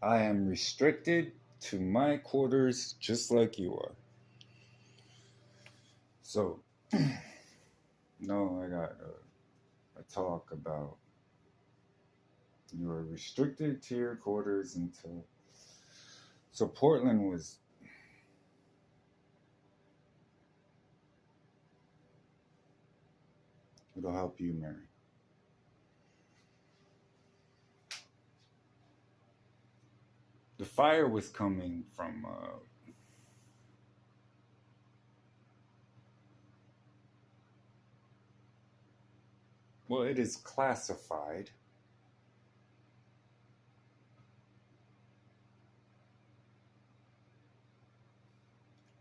I am restricted to my quarters just like you are. So, no, I got a talk about you are restricted to your quarters until. So, Portland was. It'll help you, Mary. The fire was coming from. Well, it is classified.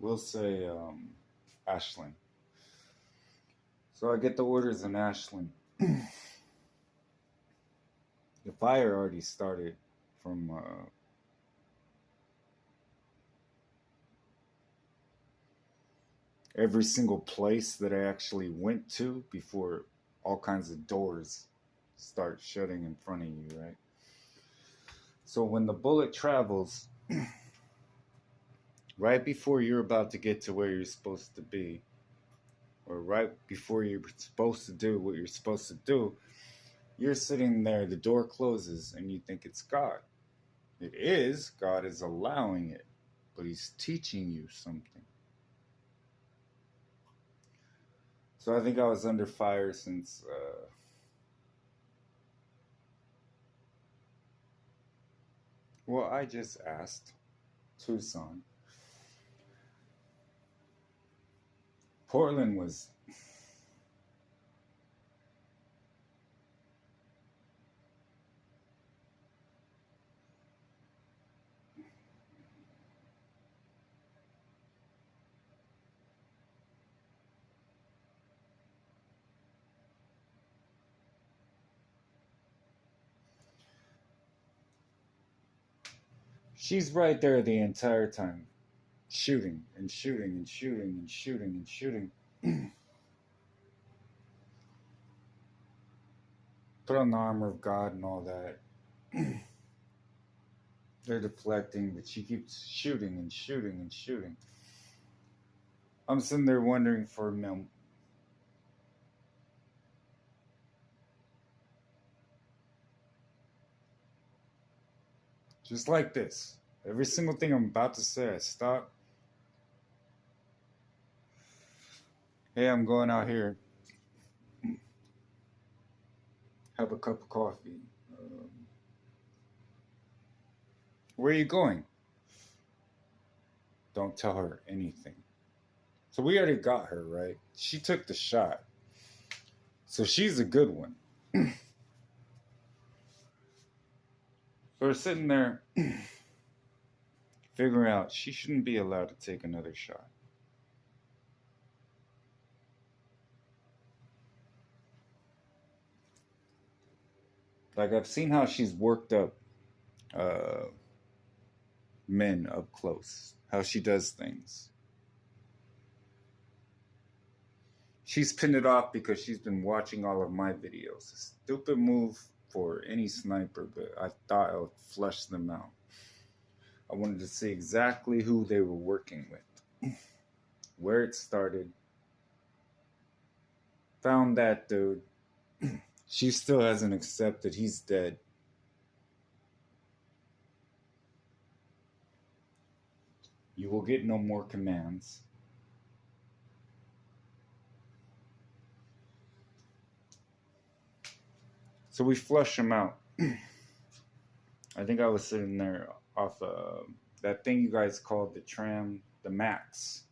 We'll say Ashland. So I get the orders in Ashland. The fire already started from every single place that I actually went to before all kinds of doors start shutting in front of you, right? So when the bullet travels right before you're about to get to where you're supposed to be, or right before you're supposed to do what you're supposed to do, you're sitting there, the door closes, and you think it's God. It is. God is allowing it, but He's teaching you something. So I think I was under fire since well, I just asked Tucson. Portland was she's right there the entire time, shooting and shooting and shooting and shooting and shooting. Put on the armor of God and all that. They're deflecting, but she keeps shooting and shooting and shooting. I'm sitting there wondering for a minute. Just like this. Every single thing I'm about to say, I stop. Hey, I'm going out here. Have a cup of coffee. Where are you going? Don't tell her anything. So we already got her, right? She took the shot. So she's a good one. So we're sitting there figuring out she shouldn't be allowed to take another shot. Like, I've seen how she's worked up men up close, how she does things. She's pinned it off because she's been watching all of my videos. A stupid move for any sniper, but I thought I would flush them out. I wanted to see exactly who they were working with, where it started. Found that dude. She still hasn't accepted he's dead. You will get no more commands. So we flush him out. I think I was sitting there off that thing you guys called the tram, the Max.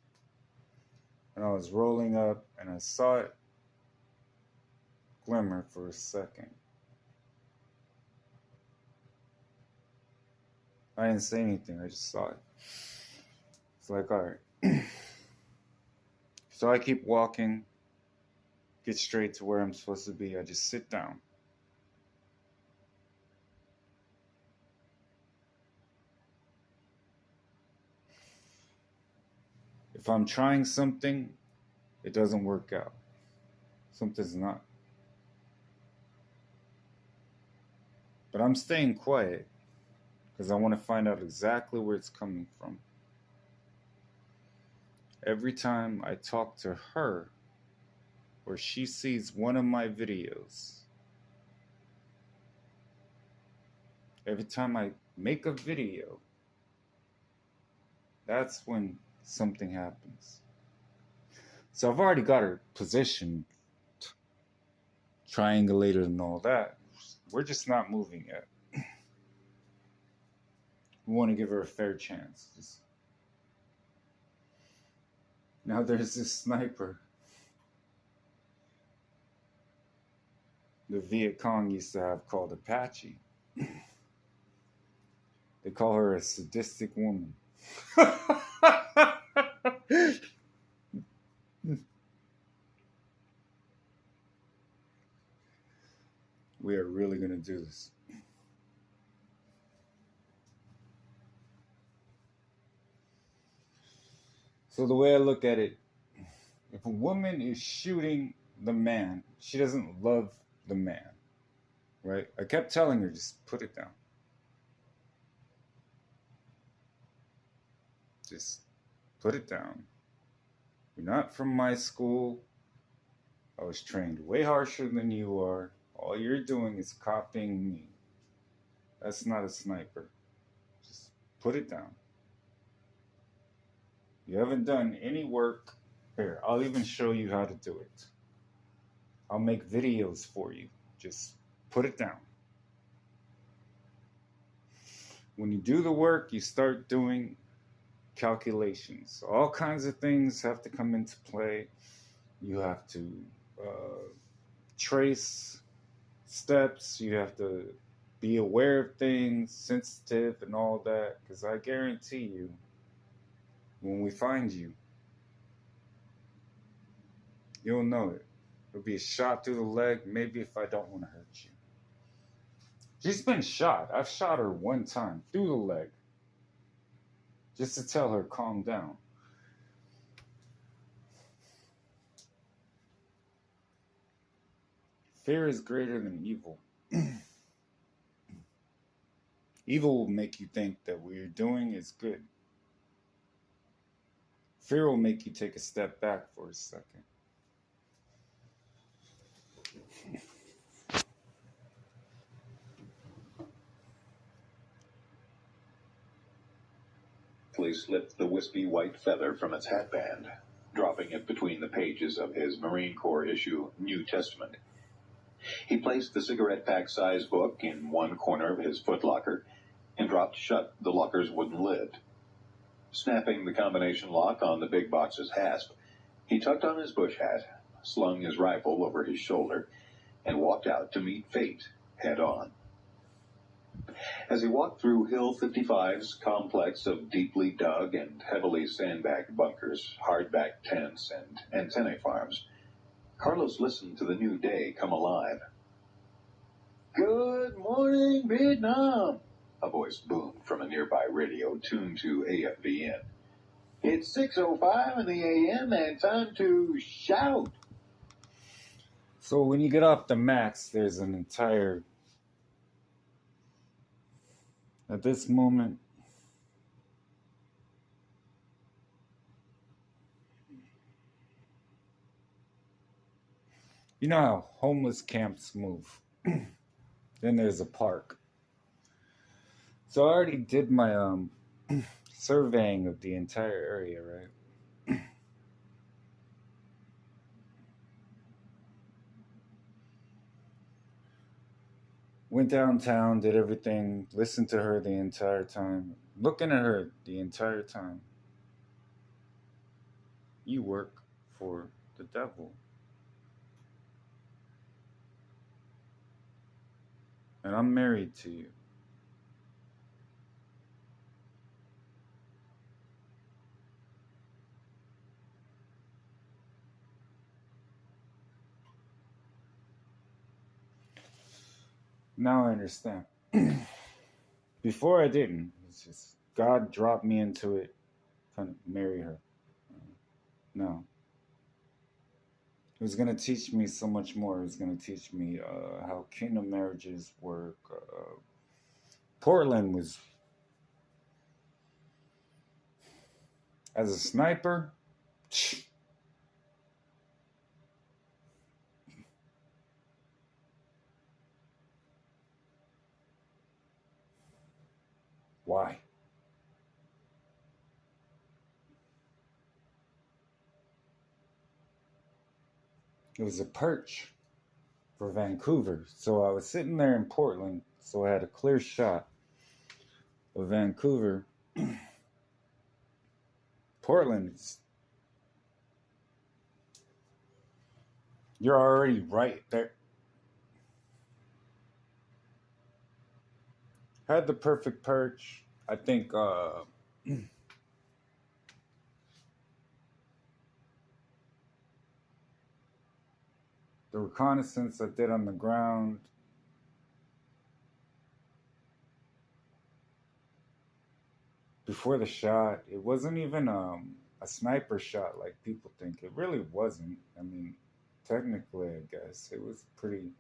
And I was rolling up and I saw it glimmer for a second. I didn't say anything, I just saw it. It's like, all right. So I keep walking, get straight to where I'm supposed to be. I just sit down. If I'm trying something, it doesn't work out. Something's not. But I'm staying quiet because I want to find out exactly where it's coming from. Every time I talk to her or she sees one of my videos, every time I make a video, that's when something happens. So I've already got her positioned, triangulated, and all that. We're just not moving yet. We want to give her a fair chance. Now there's this sniper. The Viet Cong used to have called Apache. They call her a sadistic woman. We are really going to do this. So the way I look at it, if a woman is shooting the man, she doesn't love the man, right? I kept telling her, just put it down. Just put it down. You're not from my school. I was trained way harsher than you are. All you're doing is copying me. That's not a sniper. Just put it down. You haven't done any work. Here, I'll even show you how to do it. I'll make videos for you. Just put it down. When you do the work, you start doing calculations. All kinds of things have to come into play. You have to trace steps. You have to be aware of things, sensitive and all that. Because I guarantee you, when we find you, you'll know it. It'll be a shot through the leg, maybe if I don't want to hurt you. She's been shot. I've shot her one time through the leg. Just to tell her, calm down. Fear is greater than evil. Evil will make you think that what you're doing is good. Fear will make you take a step back for a second. Slipped the wispy white feather from its hatband, dropping it between the pages of his Marine Corps issue New Testament. He placed the cigarette pack-size book in one corner of his footlocker and dropped shut the locker's wooden lid. Snapping the combination lock on the big box's hasp, he tucked on his bush hat, slung his rifle over his shoulder, and walked out to meet fate head-on. As he walked through Hill 55's complex of deeply dug and heavily sandbagged bunkers, hardback tents, and antennae farms, Carlos listened to the new day come alive. "Good morning, Vietnam," a voice boomed from a nearby radio tuned to AFBN. "It's 6:05 in the AM and time to shout." So when you get off the max, there's an entire... At this moment, you know how homeless camps move. Then there's a park. So I already did my surveying of the entire area, right? Went downtown, did everything, listened to her the entire time, looking at her the entire time. You work for the devil. And I'm married to you. Now I understand. Before I didn't. It's just God dropped me into it, kind of marry her. No. It was going to teach me so much more. It was going to teach me how kingdom marriages work. Portland was As a sniper, why? It was a perch for Vancouver. So I was sitting there in Portland, so I had a clear shot of Vancouver. Portland, you're already right there. Had the perfect perch. I think the reconnaissance I did on the ground, before the shot, it wasn't even a sniper shot like people think. It really wasn't. I mean, technically, I guess it was pretty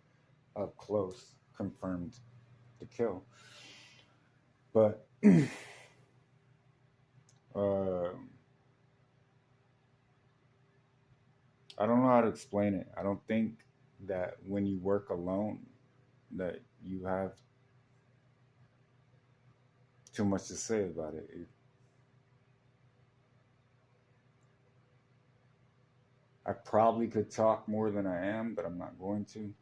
up close, confirmed the kill. But uh, I don't know how to explain it. I don't think that when you work alone, that you have too much to say about it. I probably could talk more than I am, but I'm not going to.